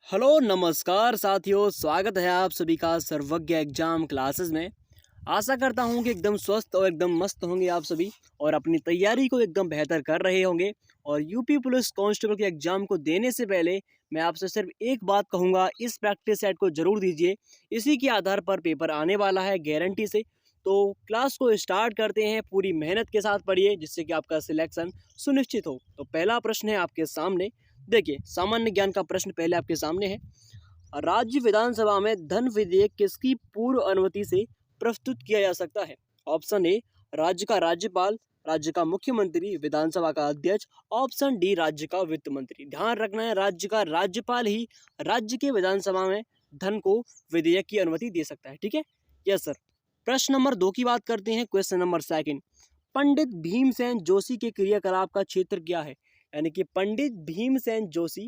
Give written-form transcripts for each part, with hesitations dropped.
Hello नमस्कार साथियों, स्वागत है आप सभी का सर्वज्ञ एग्जाम क्लासेस में। आशा करता हूं कि एकदम स्वस्थ और एकदम मस्त होंगे आप सभी और अपनी तैयारी को एकदम बेहतर कर रहे होंगे। और यूपी पुलिस कांस्टेबल के एग्जाम को देने से पहले मैं आपसे सिर्फ एक बात कहूंगा, इस प्रैक्टिस सेट को जरूर दीजिए। इसी के आधार पर पेपर आने वाला है गारंटी से। तो क्लास को स्टार्ट करते हैं, पूरी मेहनत के साथ पढ़िए जिससे कि आपका सिलेक्शन सुनिश्चित हो। तो पहला प्रश्न है आपके सामने, देखिए सामान्य ज्ञान का प्रश्न पहले आपके सामने है। राज्य विधानसभा में धन विधेयक किसकी पूर्व अनुमति से प्रस्तुत किया जा सकता है? ऑप्शन ए राज्य का राज्यपाल, राज्य का मुख्यमंत्री, विधानसभा का अध्यक्ष। ऑप्शन डी राज्य का वित्त मंत्री। ध्यान रखना है, राज्य का राज्यपाल ही राज्य के विधानसभा में धन को विधेयक की अनुमति दे सकता है। ठीक है, यस सर। प्रश्न नंबर 2 की बात करते हैं। क्वेश्चन नंबर 2, पंडित भीमसेन जोशी के क्रियाकलाप का क्षेत्र क्या है? यानी कि पंडित भीमसेन जोशी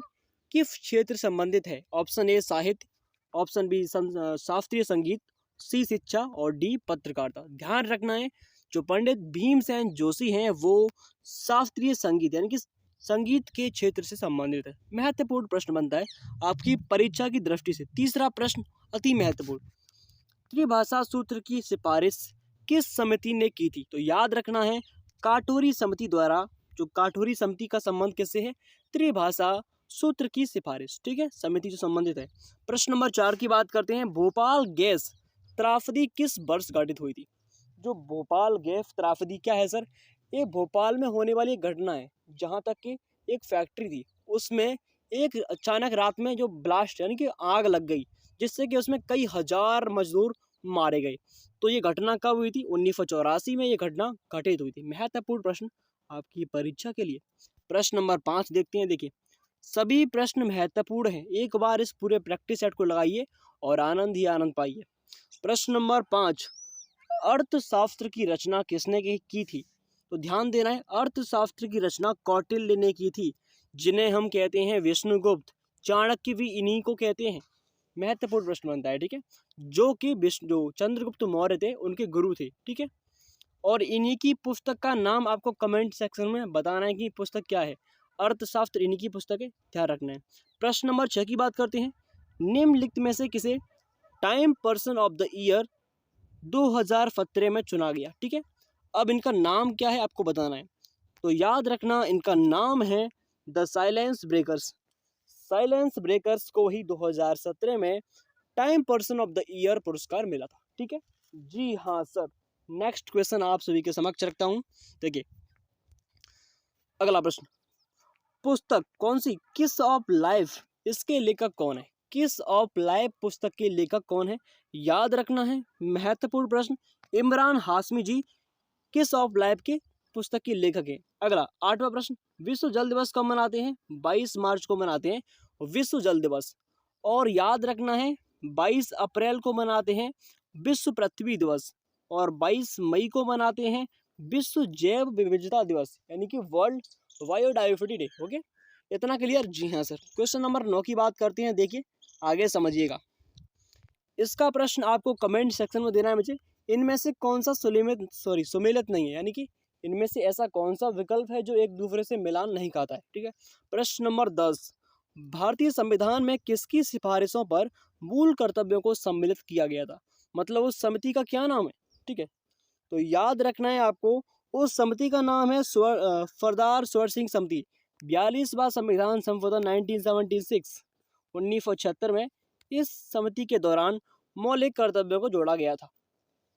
किस क्षेत्र संबंधित है? ऑप्शन ए साहित्य, ऑप्शन बी शास्त्रीय संगीत, सी शिक्षा और डी पत्रकारिता। ध्यान रखना है, जो पंडित भीमसेन जोशी हैं वो शास्त्रीय संगीत यानी कि संगीत के क्षेत्र से संबंधित है। महत्वपूर्ण प्रश्न बनता है आपकी परीक्षा की दृष्टि से। तीसरा प्रश्न अति महत्वपूर्ण, त्रिभाषा सूत्र की सिफारिश किस समिति ने की थी? तो याद रखना है, काटोरी समिति द्वारा। जो काटोरी समिति का संबंध किससे है? त्रिभाषा सूत्र की सिफारिश। ठीक है, समिति जो संबंधित है। प्रश्न नंबर 4 की बात करते हैं। भोपाल गैस त्रासदी किस वर्ष घटित हुई थी? जो भोपाल गैस त्रासदी क्या है सर? ये भोपाल में होने वाली एक घटना है, जहाँ तक कि एक फैक्ट्री थी, उसमें एक अचानक रात में जो ब्लास्ट यानी कि आग लग गई, जिससे कि उसमें कई हजार मजदूर मारे गए। तो ये घटना कब हुई थी? 1984 में ये घटना घटित हुई थी। महत्वपूर्ण प्रश्न आपकी परीक्षा के लिए। प्रश्न नंबर 5 देखते हैं। देखिए सभी प्रश्न महत्वपूर्ण हैं, एक बार इस पूरे प्रैक्टिस सेट को लगाइए और आनंद ही आनंद पाइए। प्रश्न नंबर 5, अर्थशास्त्र की रचना किसने की थी? तो ध्यान देना है, अर्थशास्त्र की रचना कौटिल्य ने की थी, जिन्हें हम कहते हैं विष्णुगुप्त। चाणक्य भी इन्हीं को कहते हैं। महत्वपूर्ण प्रश्न बनता है। ठीक है, जो कि जो चंद्रगुप्त मौर्य थे उनके गुरु थे। ठीक है, और इन्हीं की पुस्तक का नाम आपको कमेंट सेक्शन में बताना है कि पुस्तक क्या है। अर्थशास्त्र इन्हीं की पुस्तक है, ध्यान रखना है। प्रश्न नंबर 6 की बात करते हैं। निम्नलिखित में से किसे time person of the year 2017 में चुना गया? ठीक है, अब इनका नाम क्या है आपको बताना है। तो याद रखना, इनका नाम है the silence breakers. Silence breakers को ही 2017 में time person of the year पुरस्कार मिला था। ठीक है, जी हाँ सर। नेक्स्ट क्वेश्चन आप सभी के समक्ष रखता हूं। देखिए अगला प्रश्न, पुस्तक कौन सी? किस ऑफ लाइफ, इसके लेखक कौन है? किस ऑफ लाइफ पुस्तक के लेखक कौन है? याद रखना है, महत्वपूर्ण प्रश्न। इमरान हाशमी जी किस ऑफ लाइफ के पुस्तक के लेखक हैं। अगला 8वां प्रश्न, विश्व जल दिवस कब मनाते हैं? 22 मार्च को मनाते हैं विश्व जल दिवस। और याद रखना है, 22 अप्रैल को मनाते हैं विश्व पृथ्वी दिवस और 22 मई को मनाते हैं विश्व जैव विविधता दिवस यानी कि वर्ल्ड बायोडाइवर्सिटी डे। ओके, इतना क्लियर? जी हाँ सर। क्वेश्चन नंबर 9 की बात करते हैं। देखिए आगे समझिएगा, इसका प्रश्न आपको कमेंट सेक्शन में देना है मुझे। इनमें से कौन सा सुमेलित नहीं है, यानी कि इनमें से ऐसा कौन सा विकल्प है जो एक दूसरे से मिलान नहीं खाता है? ठीक है, प्रश्न नंबर 10, भारतीय संविधान में किसकी सिफारिशों पर मूल कर्तव्यों को सम्मिलित किया गया था? मतलब उस समिति का क्या नाम है? ठीक है, तो याद रखना है आपको, उस समिति का नाम है सरदार स्वर सिंह समिति। 42वां संविधान संशोधन 1976 में इस समिति के दौरान मौलिक कर्तव्यों को जोड़ा गया था।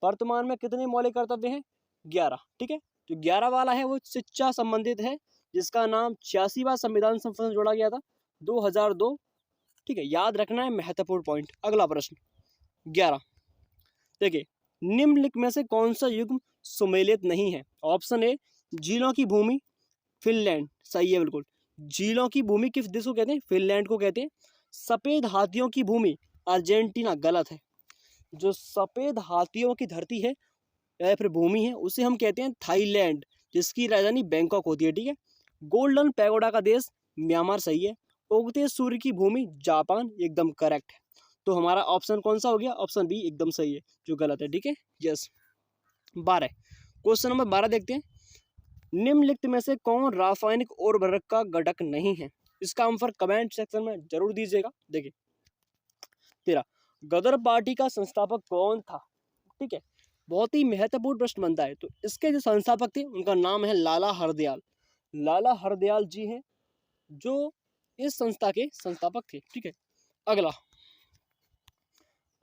वर्तमान में कितने मौलिक कर्तव्य हैं? 11। ठीक है, जो 11 वाला है वो शिक्षा संबंधित है, जिसका नाम 86वां संविधान संशोधन जोड़ा गया था 2002। ठीक है, याद रखना है, महत्वपूर्ण पॉइंट। अगला प्रश्न 11, देखिए निम्नलिखित में से कौन सा युग्म सुमेलित नहीं है? ऑप्शन ए झीलों की भूमि, फिनलैंड, सही है बिल्कुल। झीलों की भूमि किस देश को कहते हैं? फिनलैंड को कहते हैं। सफेद हाथियों की भूमि, अर्जेंटीना, गलत है। जो सफेद हाथियों की धरती है या फिर भूमि है उसे हम कहते हैं थाईलैंड, जिसकी राजधानी बैंकॉक होती है। ठीक है, गोल्डन पैगोडा का देश म्यांमार, सही है। उगते सूर्य की भूमि जापान, एकदम करेक्ट है। तो हमारा ऑप्शन कौन सा हो गया? ऑप्शन बी एकदम सही है, जो गलत है। ठीक है, यस। 12, क्वेश्चन नंबर 12 देखते हैं। निम्नलिखित में से कौन रासायनिक उर्वरक का घटक नहीं है? इसका आंसर कमेंट सेक्शन में जरूर दीजिएगा। देखिए 13 गदर पार्टी का संस्थापक कौन था? ठीक है, बहुत ही महत्वपूर्ण प्रश्न बनता है। तो इसके जो संस्थापक थे उनका नाम है लाला हरदयाल। लाला हरदयाल जी हैं जो इस संस्था के संस्थापक थे। ठीक है,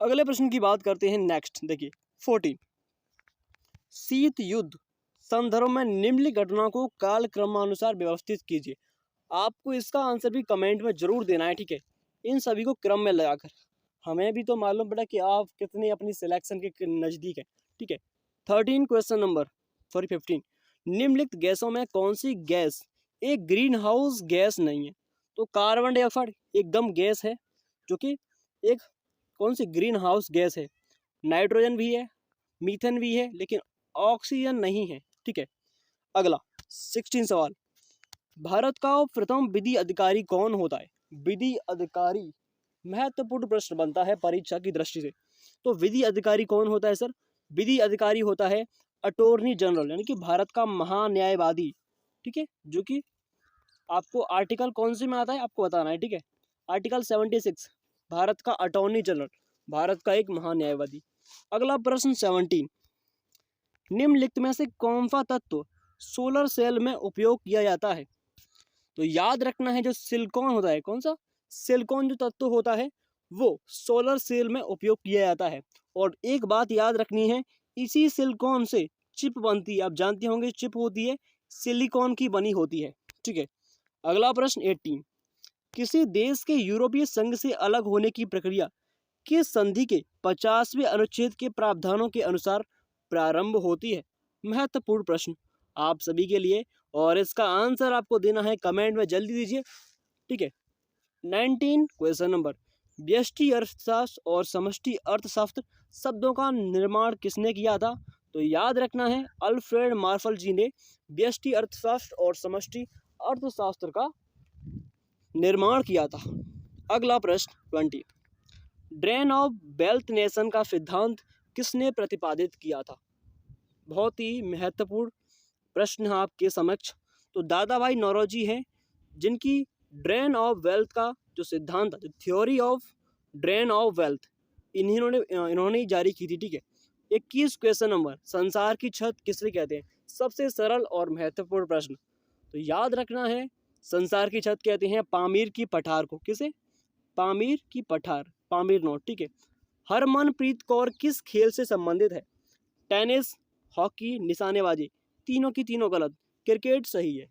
अगले प्रश्न की बात करते हैं। नेक्स्ट देखिए 14 शीत युद्ध संदर्भ में निम्नलिखित घटनाओं को कालक्रमानुसार व्यवस्थित कीजिए। आपको इसका आंसर भी कमेंट में जरूर देना है। ठीक है, इन सभी को क्रम में लगाकर। हमें भी तो मालूम पड़ा कि आप कितने अपनी सिलेक्शन के नज़दीक हैं। ठीक है, 15 निम्नलिखित गैसों में कौन सी गैस एक ग्रीन हाउस गैस नहीं है? तो कार्बन डाइऑक्साइड एकदम गैस है जो कि एक कौन सी ग्रीन हाउस गैस है। नाइट्रोजन भी है, मीथेन भी है, लेकिन ऑक्सीजन नहीं है। ठीक है, अगला 16 सवाल, भारत का प्रथम विधि अधिकारी कौन होता है? विधि अधिकारी महत्वपूर्ण प्रश्न बनता है परीक्षा की दृष्टि से। तो विधि अधिकारी कौन होता है सर? विधि अधिकारी होता है अटॉर्नी जनरल, यानी कि भारत का महान्यायवादी। ठीक है, जो कि आपको आर्टिकल कौन से में आता है आपको बताना है। ठीक है, आर्टिकल 76, भारत का अटॉर्नी जनरल, भारत का एक महान्यायवादी। अगला प्रश्न 17, निम्नलिखित में से कौन सा तत्व सोलर सेल में उपयोग किया जाता है? तो याद रखना है जो सिलिकॉन होता है, कौन सा सिलिकॉन जो तत्व होता है वो सोलर सेल में उपयोग किया जाता है। और एक बात याद रखनी है, इसी सिलिकॉन से चिप बनती है। आप जानते होंगे चिप होती है सिलिकॉन की बनी होती है। ठीक है, अगला प्रश्न 18, किसी देश के यूरोपीय संघ से अलग होने की प्रक्रिया किस संधि के 50वें अनुच्छेद के प्रावधानों के अनुसार प्रारंभ होती है? महत्वपूर्ण प्रश्न आप सभी के लिए, और इसका आंसर आपको देना है कमेंट में, जल्दी दीजिए। ठीक है, 19 क्वेश्चन नंबर, व्यष्टि अर्थशास्त्र और समष्टि अर्थशास्त्र शब्दों का निर्माण किसने किया था? तो याद रखना है अल्फ्रेड मार्शल जी ने व्यष्टि अर्थशास्त्र और समष्टि अर्थशास्त्र का निर्माण किया था। अगला प्रश्न 20, ड्रेन ऑफ वेल्थ नेशन का सिद्धांत किसने प्रतिपादित किया था? बहुत ही महत्वपूर्ण प्रश्न है आपके समक्ष। तो दादा भाई नौरोजी हैं जिनकी ड्रेन ऑफ वेल्थ का जो सिद्धांत, जो theory of drain of wealth, इन्होंने ही जारी की थी। ठीक है, 21 क्वेश्चन नंबर, संसार की छत किसे कहते हैं? सबसे सरल और महत्वपूर्ण प्रश्न। तो याद रखना है संसार की छत कहते हैं पामीर की पठार को। किसे? पामीर की पठार, पामीर नोट। ठीक है, हरमनप्रीत कौर किस खेल से संबंधित है? टेनिस, हॉकी, निशानेबाजी। तीनों की तीनों गलत, क्रिकेट सही है।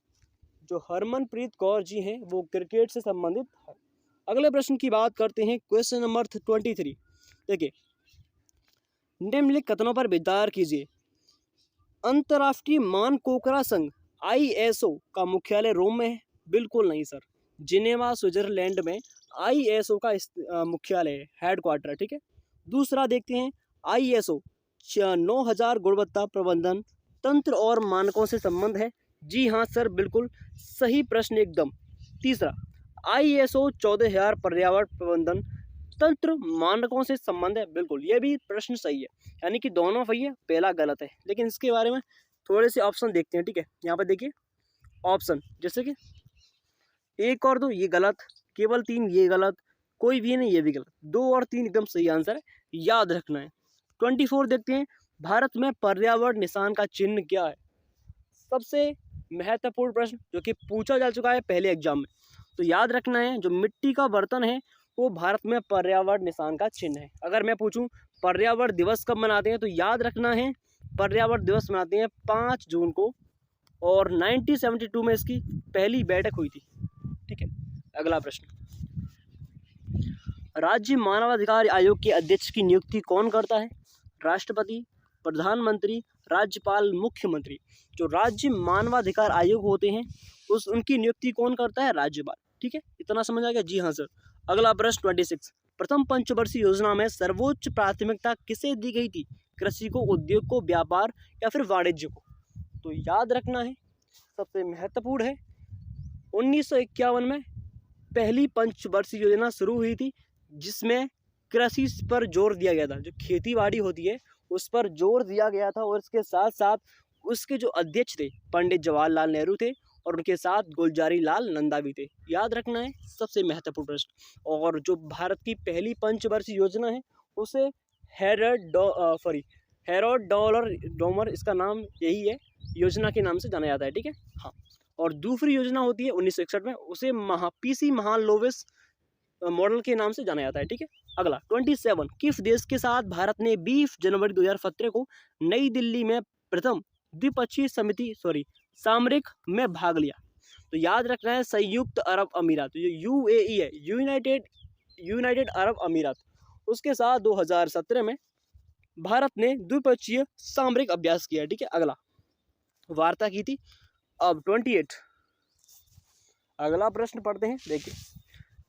जो हरमनप्रीत कौर जी हैं वो क्रिकेट से संबंधित है। अगले प्रश्न की बात करते हैं, क्वेश्चन नंबर 23। देखिए, निम्नलिखित कथनों पर विचार कीजिए। अंतर्राष्ट्रीय मानकोकरा संघ ISO का मुख्यालय रोम में है? बिल्कुल नहीं सर, जिनेवा स्विट्जरलैंड में ISO का मुख्यालय है, हेडक्वार्टर। ठीक है, दूसरा देखते हैं, ISO 9000 गुणवत्ता प्रबंधन तंत्र और मानकों से संबंध है? जी हाँ सर, बिल्कुल सही प्रश्न एकदम। तीसरा, ISO 14000 पर्यावरण प्रबंधन तंत्र मानकों से संबंध है? बिल्कुल, ये भी प्रश्न सही है, यानी कि दोनों सही है, पहला गलत है। लेकिन इसके बारे में थोड़े से ऑप्शन देखते हैं। ठीक है, यहाँ पर देखिए ऑप्शन, जैसे कि 1 और 2 ये गलत, केवल 3 ये गलत, कोई भी नहीं ये भी गलत, 2 और 3 एकदम सही आंसर है, याद रखना है। 24 देखते हैं, भारत में पर्यावरण निशान का चिन्ह क्या है? सबसे महत्वपूर्ण प्रश्न जो कि पूछा जा चुका है पहले एग्जाम में। तो याद रखना है जो मिट्टी का बर्तन है वो भारत में पर्यावरण निशान का चिन्ह है। अगर मैं पूछूं पर्यावरण दिवस कब मनाते हैं, तो याद रखना है पर्यावरण दिवस मनाते हैं 5 जून को, और 1972 में इसकी पहली बैठक हुई थी। ठीक है, अगला प्रश्न, राज्य मानवाधिकार आयोग के अध्यक्ष की नियुक्ति कौन करता है? राष्ट्रपति, प्रधानमंत्री, राज्यपाल, मुख्यमंत्री। जो राज्य मानवाधिकार आयोग होते हैं उनकी नियुक्ति कौन करता है? राज्यपाल। ठीक है, इतना समझ आ गया? जी हाँ सर। अगला प्रश्न 26, प्रथम पंचवर्षीय योजना में सर्वोच्च प्राथमिकता किसे दी गई थी? कृषि को, उद्योग को, व्यापार या फिर वाणिज्य को? तो याद रखना है सबसे महत्वपूर्ण है 1951 में पहली पंचवर्षीय योजना शुरू हुई थी जिसमें कृषि पर जोर दिया गया था। जो खेतीबाड़ी होती है उस पर जोर दिया गया था, और इसके साथ साथ उसके जो अध्यक्ष थे पंडित जवाहरलाल नेहरू थे, और उनके साथ गुलजारी लाल नंदा भी थे। याद रखना है सबसे महत्वपूर्ण प्रश्न। और जो भारत की पहली पंचवर्षीय योजना है उसे हेरोड डॉलर डोमर, इसका नाम यही है, योजना के नाम से जाना जाता है, ठीक है। हाँ, और दूसरी योजना होती है 1961 में, उसे पीसी महालोवेस मॉडल के नाम से जाना जाता है, ठीक है। अगला 27, किस देश के साथ भारत ने 20 जनवरी 2017 को नई दिल्ली में प्रथम द्विपक्षीय सामरिक में भाग लिया? तो याद रखना है संयुक्त अरब अमीरात, जो यूएई है, यूनाइटेड अरब अमीरात, उसके साथ 2017 में भारत ने द्विपक्षीय सामरिक अभ्यास किया, ठीक है। अगला वार्ता की थी। अब 28, अगला प्रश्न पढ़ते हैं। देखिए,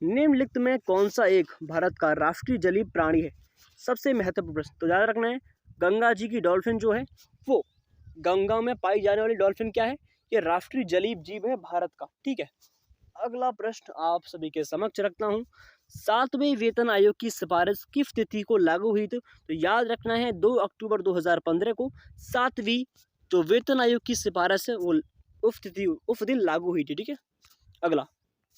निम्नलिखित में कौन सा एक भारत का राष्ट्रीय जलीय प्राणी है? सबसे महत्वपूर्ण प्रश्न। तो याद रखना है गंगा जी की डॉल्फिन जो है, वो गंगा में पाई जाने वाली डॉल्फिन क्या है? ये राष्ट्रीय जलीय जीव है भारत का, ठीक है। अगला प्रश्न आप सभी के समक्ष रखता हूँ। 7वें वेतन आयोग की सिफारिश किस तिथि को लागू हुई थी? तो याद रखना है 2 अक्टूबर 2015 को 7वीं जो वेतन आयोग की सिफारिश है वो उस दिन लागू हुई थी, ठीक है। अगला,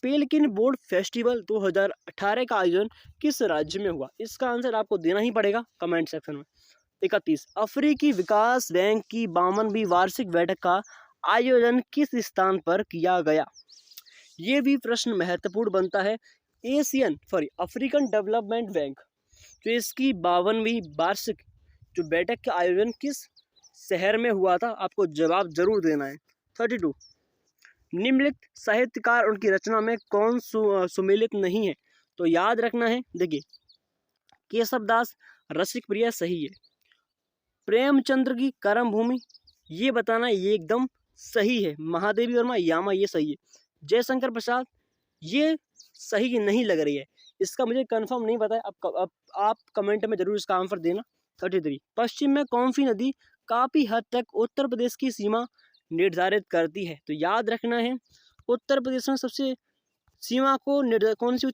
पेलिकन बोर्ड फेस्टिवल 2018 का आयोजन किस राज्य में हुआ? इसका आंसर आपको देना ही पड़ेगा कमेंट सेक्शन में। 31, अफ्रीकी विकास बैंक की 52वीं वार्षिक बैठक का आयोजन किस स्थान पर किया गया? ये भी प्रश्न महत्वपूर्ण बनता है। अफ्रीकन डेवलपमेंट बैंक, तो इसकी 52वीं वार्षिक जो बैठक का आयोजन किस शहर में हुआ था? आपको जवाब जरूर देना है। 32, निम्नलिखित साहित्यकार उनकी रचना में कौन सुमेलित नहीं है? तो याद रखना है, देखिए, केशवदास रसिकप्रिय सही है, प्रेमचंद्र की कर्मभूमि ये बताना ये एकदम सही है, महादेवी वर्मा यामा ये सही है, जयशंकर प्रसाद ये सही नहीं लग रही है, इसका मुझे कंफर्म नहीं पता है, अब आप कमेंट में जरूर इसका आंसर देना। 33, पश्चिम में कौन सी नदी काफ़ी हद तक उत्तर प्रदेश की सीमा निर्धारित करती है? तो याद रखना है उत्तर प्रदेश में सबसे सीमा को कौन सी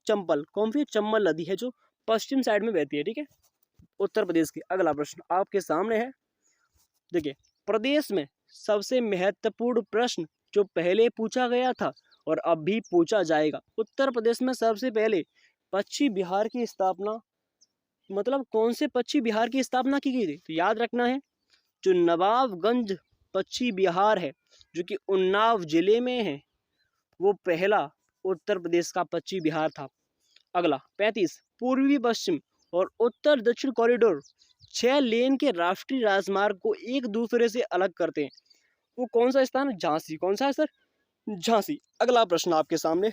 चंबल नदी है जो पश्चिम साइड में बहती है, ठीक है, उत्तर प्रदेश की। अगला प्रश्न आपके सामने है। देखिए, प्रदेश में सबसे महत्वपूर्ण प्रश्न जो पहले पूछा गया था और अब भी पूछा जाएगा, उत्तर प्रदेश में सबसे पहले पश्चिम बिहार की स्थापना, मतलब कौन से पश्चिम बिहार की स्थापना की गई थी? तो याद रखना है जो नवाबगंज पश्चिम बिहार है जो कि उन्नाव जिले में है, वो पहला उत्तर प्रदेश का पश्चिम बिहार था। अगला 35, पूर्वी पश्चिम और उत्तर दक्षिण कॉरिडोर 6 लेन के राष्ट्रीय राजमार्ग को एक दूसरे से अलग करते हैं, वो कौन सा स्थान है? झांसी। कौन सा है सर? झांसी। अगला प्रश्न आपके सामने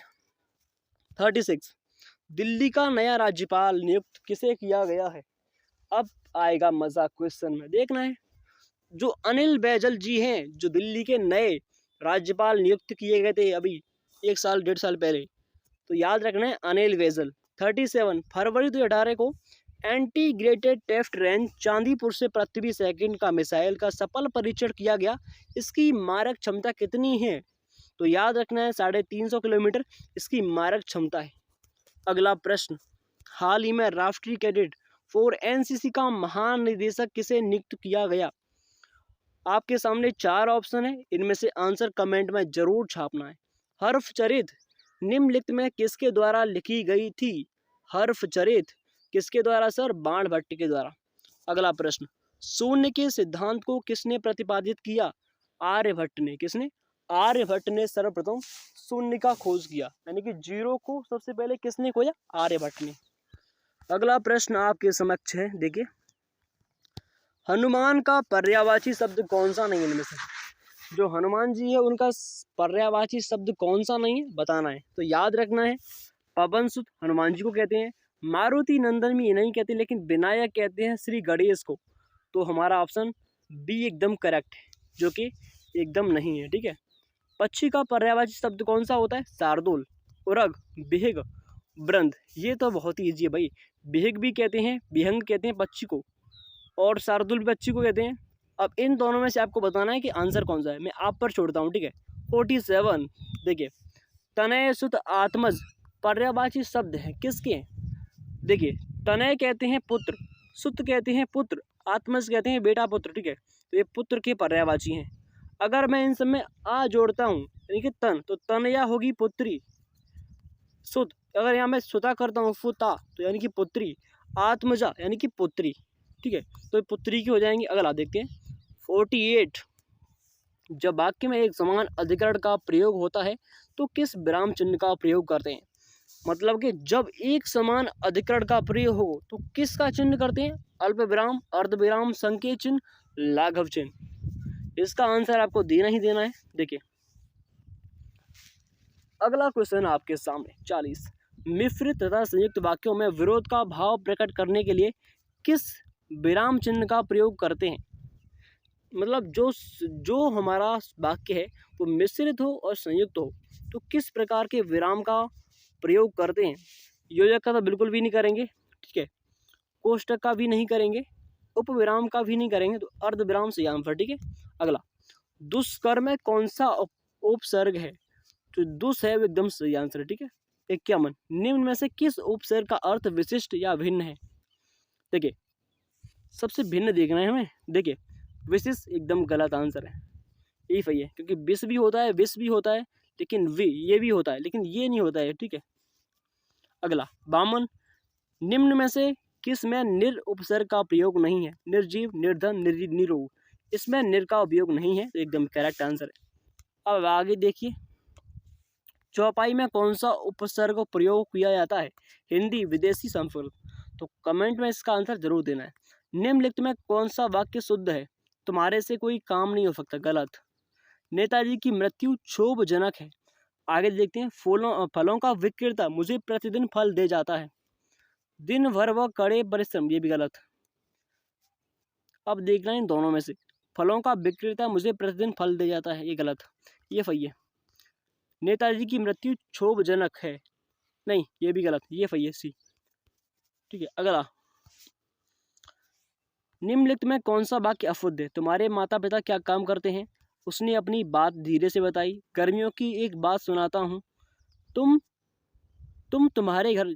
36, दिल्ली का नया राज्यपाल नियुक्त किसे किया गया है? अब आएगा मजा क्वेश्चन में, देखना है। जो अनिल बैजल जी हैं जो दिल्ली के नए राज्यपाल नियुक्त किए गए थे अभी 1 साल 1.5 साल पहले, तो याद रखना है अनिल बैजल। 37, फरवरी 2018 को इंटीग्रेटेड टेस्ट रेंज चांदीपुर से पृथ्वी सेकंड का मिसाइल का सफल परीक्षण किया गया, इसकी मारक क्षमता कितनी है? तो याद रखना है 350 किलोमीटर इसकी मारक क्षमता है। अगला प्रश्न, हाल ही में राष्ट्रीय कैडेट फॉर एनसीसी का महानिदेशक किसे नियुक्त किया गया? आपके सामने 4 ऑप्शन है, इनमें से आंसर कमेंट में जरूर छापना है। हर्षचरित निम्नलिखित में किसके द्वारा लिखी गई थी? हर्षचरित किसके द्वारा सर? बाणभट्ट के द्वारा। अगला प्रश्न, शून्य के सिद्धांत को किसने प्रतिपादित किया? आर्यभट्ट ने। किसने? आर्यभट्ट ने सर्वप्रथम शून्य का खोज किया, यानी कि जीरो को सबसे पहले किसने खोजा? आर्यभट्ट ने। अगला प्रश्न आपके समक्ष है, देखिए, हनुमान का पर्यायवाची शब्द कौन सा नहीं है? इनमें से जो हनुमान जी है उनका पर्यायवाची शब्द कौन सा नहीं है बताना है। तो याद रखना है पवन सुत हनुमान जी को कहते हैं, मारुति नंदन भी नहीं कहते, लेकिन विनायक कहते हैं श्री गणेश को। तो हमारा ऑप्शन बी एकदम करेक्ट है, जो कि एकदम नहीं है, ठीक है। पक्षी का पर्यायवाची शब्द कौन सा होता है? शार्दूल, उरग, बिहग, वृंद। ये तो बहुत ही ईजी है भाई, बिहग भी कहते हैं, बिहंग कहते हैं पक्षी को, और शार्दुल भी पक्षी को कहते हैं। अब इन दोनों में से आपको बताना है कि आंसर कौन सा है, मैं आप पर छोड़ता हूँ, ठीक है। 47, देखिए, तनय सुत आत्मज पर्यायवाची शब्द है किसके हैं? देखिए, तनय कहते हैं पुत्र, सुत कहते हैं पुत्र, आत्मज कहते हैं बेटा पुत्र, ठीक है, तो ये पुत्र के पर्यायवाची हैं। अगर मैं इन सब में आ जोड़ता हूँ यानी कि तन, तो तनया होगी पुत्री। सुत, अगर यहाँ मैं सुता करता हूँ फुता, तो यानी कि पुत्री। आत्मजा यानी कि पुत्री, ठीक है, तो पुत्री की हो जाएंगी। अगला देखते हैं 48। जब वाक्य में एक समान अधिकरण का प्रयोग होता है तो किस विराम चिन्ह का प्रयोग करते हैं? मतलब कि जब एक समान अधिकरण का प्रयोग हो तो किसका चिन्ह करते हैं? अल्प विराम, अर्ध विराम, संकेत चिन्ह, लाघव चिन्ह। इसका आंसर आपको देना ही देना है। देखिए अगला क्वेश्चन आपके सामने 40। मिश्रित तथा संयुक्त वाक्यों में विरोध का भाव प्रकट करने के लिए किस विराम चिन्ह का प्रयोग करते हैं? मतलब जो हमारा वाक्य है वो मिश्रित हो और संयुक्त हो तो किस प्रकार के विराम का प्रयोग करते हैं? योजक का तो बिल्कुल भी नहीं करेंगे, ठीक है, कोष्टक का भी नहीं करेंगे, उपविराम का भी नहीं करेंगे, तो अर्धविराम सही आंसर, ठीक है। अगला दुष्कर में कौन सा उपसर्ग है? तो दुष् है वो एकदम सही आंसर है, ठीक है। 51 निम्न में से किस उपसर्ग का अर्थ विशिष्ट या भिन्न है? देखिए सबसे भिन्न देखना है हमें। देखिए विशिष्ट एकदम गलत आंसर है, यही सही है, क्योंकि विष भी होता है, विष भी होता है, लेकिन ये भी होता है, लेकिन ये नहीं होता है, ठीक है। अगला 52 निम्न में से किस में निर उपसर्ग का प्रयोग नहीं है? निर्जीव, निर्धन, निरोग, इसमें निर का उपयोग नहीं है, तो एकदम करेक्ट आंसर है। अब आगे देखिए चौपाई में कौन सा उपसर्ग प्रयोग किया जाता है? हिंदी, विदेशी, संस्कृत। तो कमेंट में इसका आंसर जरूर देना है। निम्नलिखित में कौन सा वाक्य शुद्ध है? तुम्हारे से कोई काम नहीं हो सकता, गलत। नेताजी की मृत्यु क्षोभजनक है। आगे देखते हैं फलों का विक्रेता मुझे प्रतिदिन फल दे जाता है। दिन भर वह कड़े परिश्रम, ये भी गलत। अब देखना है इन दोनों में से, फलों का विक्रेता मुझे प्रतिदिन फल दे जाता है, ये गलत, ये सही है। नेताजी की मृत्यु क्षोभजनक है, नहीं ये भी गलत, ये सही है, सी, ठीक है। अगला निम्नलिखित में कौन सा वाक्य अशुद्ध है? तुम्हारे माता पिता क्या काम करते हैं? उसने अपनी बात धीरे से बताई। गर्मियों की एक बात सुनाता हूँ। तुम्हारे घर,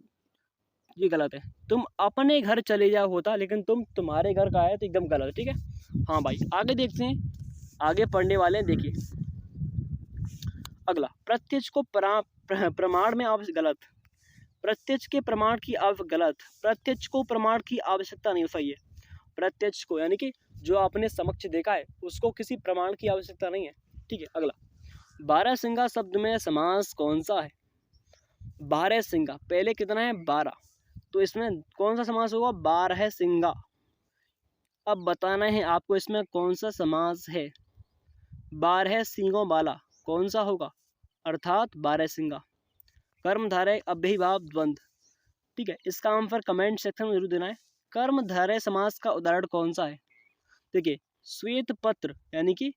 ये गलत है। तुम अपने घर चले जाओ होता, लेकिन तुम्हारे घर का है, तो एकदम गलत, ठीक है। हाँ भाई आगे देखते हैं, आगे पढ़ने वाले हैं। देखिए अगला प्रत्यक्ष को प्रमाण में आवश्यक, गलत। प्रत्यक्ष के प्रमाण की गलत, प्रत्यक्ष को प्रमाण की आवश्यकता नहीं, सही है। प्रत्यक्ष को यानी कि जो आपने समक्ष देखा है उसको किसी प्रमाण की आवश्यकता नहीं है, ठीक है। अगला बारहसिंगा शब्द में समास कौन सा है? बारहसिंगा, पहले कितना है? 12, तो इसमें कौन सा समास होगा? बारहसिंगा। अब बताना है आपको इसमें कौन सा समास है। बारह सिंगों वाला कौन सा होगा? अर्थात बारहसिंगा। कर्मधारय अव्ययीभाव द्वंद, ठीक है। इसका आंसर कमेंट सेक्शन में जरूर देना है। कर्मधारय समास का उदाहरण कौन सा है? देखिए श्वेत पत्र यानी कि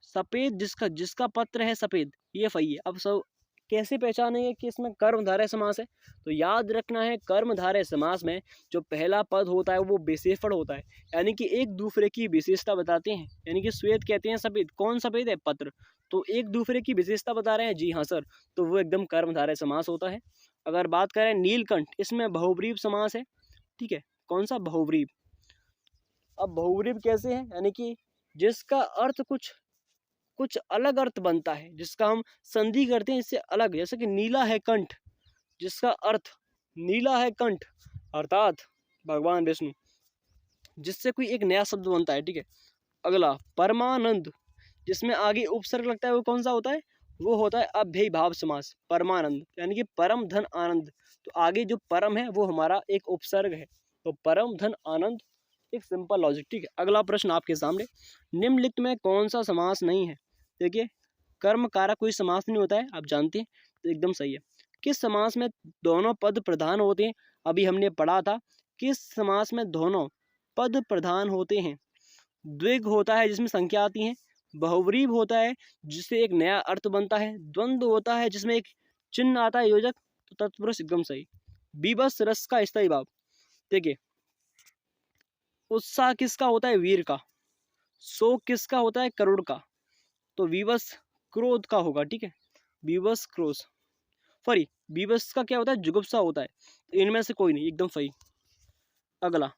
सफेद, जिसका पत्र है सफेद, ये सही है। अब सब कैसे पहचानेंगे कि इसमें कर्मधारय समास है? तो याद रखना है कर्मधारय समास में जो पहला पद होता है वो विशेषण होता है, यानी कि एक दूसरे की विशेषता बताते हैं। यानी कि श्वेत कहते हैं सफेद, कौन सफेद है? पत्र, तो एक दूसरे की विशेषता बता रहे हैं, जी हाँ सर, तो वो एकदम कर्मधारय समास होता है। अगर बात करें नीलकंठ, इसमें बहुब्रीहि समास है, ठीक है। कौन सा? बहुब्रीहि। अब बहुब्रीहि कैसे है? यानी कि जिसका अर्थ कुछ अलग अर्थ बनता है, जिसका हम संधि करते हैं इससे अलग, जैसे कि नीला है कंठ, जिसका अर्थ नीला है कंठ अर्थात भगवान विष्णु, जिससे कोई एक नया शब्द बनता है, ठीक है। अगला परमानंद, जिसमें आगे उपसर्ग लगता है, वो कौन सा होता है? वो होता है अव्ययीभाव समास। परमानंद यानी कि परम धन आनंद, तो आगे जो परम है वो हमारा एक उपसर्ग है, तो परम धन आनंद, एक सिंपल लॉजिक, ठीक है। अगला प्रश्न आपके सामने, निम्नलिखित में कौन सा समास नहीं है? देखिए कर्म कारक कोई समास नहीं होता है, आप जानते हैं, तो एकदम सही है। किस समास में दोनों पद प्रधान होते हैं? अभी हमने पढ़ा था, किस समास में दोनों पद प्रधान होते हैं? द्विग होता है जिसमें संख्या आती है, बहुव्रीहि होता है जिससे एक नया अर्थ बनता है, द्वंद्व होता है जिसमें एक चिन्ह आता है योजक, तो तत्पुरुष एकदम सही। बीभत्स रस का स्थायी भाव, देखिए उत्साह किसका होता है? वीर का। शोक किसका होता है? करुण का। तो विवश क्रोध का होगा, ठीक है। विवश क्रोध, सॉरी विवश का क्या होता है? जुगुप्सा होता है, तो इनमें से कोई नहीं, एकदम सही। अगला